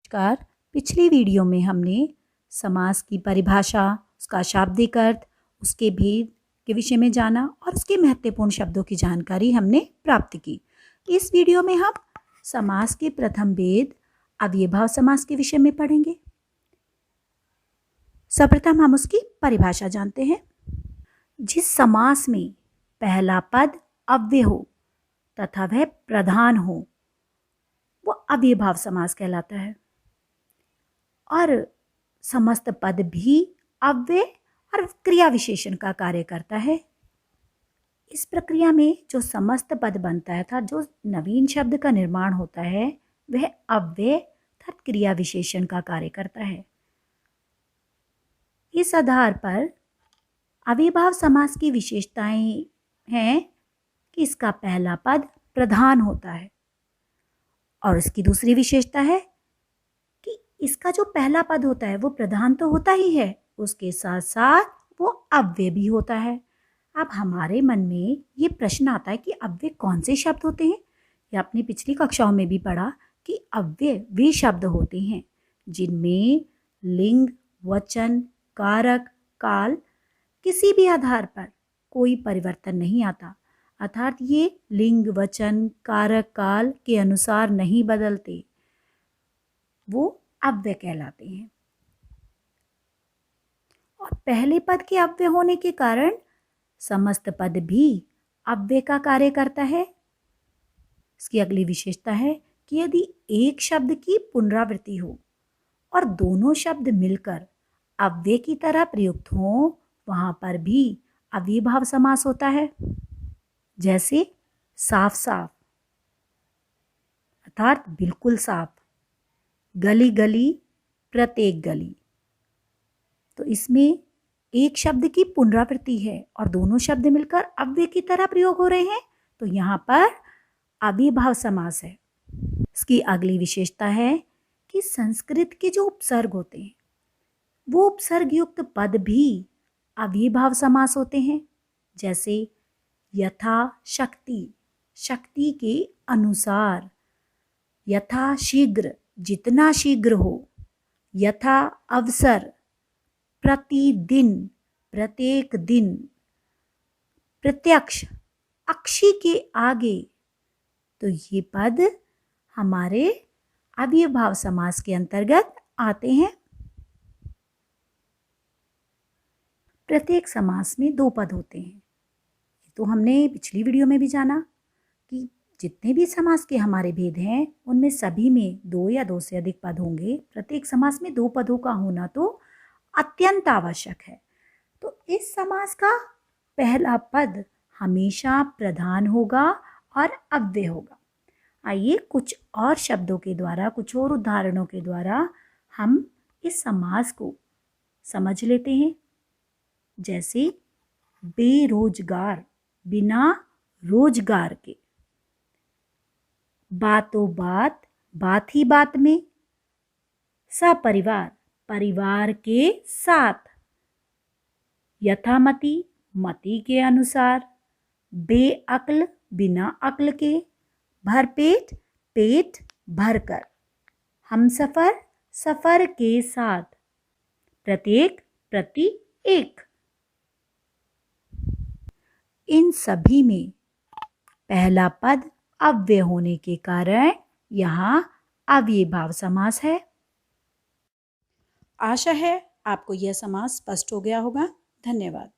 नमस्कार। पिछली वीडियो में हमने समास की परिभाषा, उसका शाब्दिक अर्थ, उसके भेद के विषय में जाना और उसके महत्वपूर्ण शब्दों की जानकारी हमने प्राप्त की। इस वीडियो में हम समास के प्रथम भेद अव्ययभाव समास के विषय में पढ़ेंगे। सर्वप्रथम हम उसकी परिभाषा जानते हैं। जिस समास में पहला पद अव्यय हो तथा वह प्रधान हो, वो अव्ययभाव समास कहलाता है। और समस्त पद भी अव्यय और क्रिया विशेषण का कार्य करता है। इस प्रक्रिया में जो समस्त पद बनता है था, जो नवीन शब्द का निर्माण होता है, वह अव्यय अर्थात क्रिया विशेषण का कार्य करता है। इस आधार पर अव्ययभाव समास की विशेषताएं हैं कि इसका पहला पद प्रधान होता है और इसकी दूसरी विशेषता है कि इसका जो पहला पद होता है वो प्रधान तो होता ही है, उसके साथ साथ वो अव्यय भी होता है। अब हमारे मन में ये प्रश्न आता है कि अव्यय कौन से शब्द होते हैं। ये आपने पिछली कक्षाओं में भी पढ़ा कि अव्यय वे शब्द होते हैं जिनमें लिंग, वचन, कारक, काल किसी भी आधार पर कोई परिवर्तन नहीं आता, अर्थात ये लिंग, वचन, कारक, काल के अनुसार नहीं बदलते, वो अव्यय कहलाते हैं। और पहले पद के अव्यय होने के कारण समस्त पद भी अव्यय का कार्य करता है। इसकी अगली विशेषता है कि यदि एक शब्द की पुनरावृत्ति हो और दोनों शब्द मिलकर अव्यय की तरह प्रयुक्त हों, वहां पर भी अव्ययभाव समास होता है। जैसे साफ साफ अर्थात बिल्कुल साफ, गली गली, प्रत्येक गली। तो इसमें एक शब्द की पुनरावृत्ति है और दोनों शब्द मिलकर अव्यय की तरह प्रयोग हो रहे हैं, तो यहाँ पर अव्ययभाव समास है। इसकी अगली विशेषता है कि संस्कृत के जो उपसर्ग होते हैं, वो उपसर्ग युक्त पद भी अव्ययभाव समास होते हैं। जैसे यथा शक्ति, शक्ति के अनुसार, यथा शीघ्र, जितना शीघ्र हो, यथा अवसर, प्रतिदिन, प्रत्येक दिन, प्रत्यक्ष, अक्षी के आगे। तो ये पद हमारे अव्ययभाव समास के अंतर्गत आते हैं। प्रत्येक समास में दो पद होते हैं। तो हमने पिछली वीडियो में भी जाना कि जितने भी समास के हमारे भेद हैं, उनमें सभी में दो या दो से अधिक पद होंगे। प्रत्येक समास में दो पदों का होना तो अत्यंत आवश्यक है। तो इस समास का पहला पद हमेशा प्रधान होगा और अव्यय होगा। आइए कुछ और शब्दों के द्वारा, कुछ और उदाहरणों के द्वारा हम इस समास को समझ लेते हैं। जैसे बेरोजगार, बिना रोजगार के, बातों बात, बात ही बात में, सपरिवार, परिवार के साथ, यथामति, मति के अनुसार, बेअक्ल, बिना अक्ल के, भरपेट, पेट भरकर, हमसफर, सफर के साथ, प्रत्येक, प्रति एक। इन सभी में पहला पद अव्यय होने के कारण यहाँ अव्ययभाव समास है। आशा है आपको यह समास स्पष्ट हो गया होगा। धन्यवाद।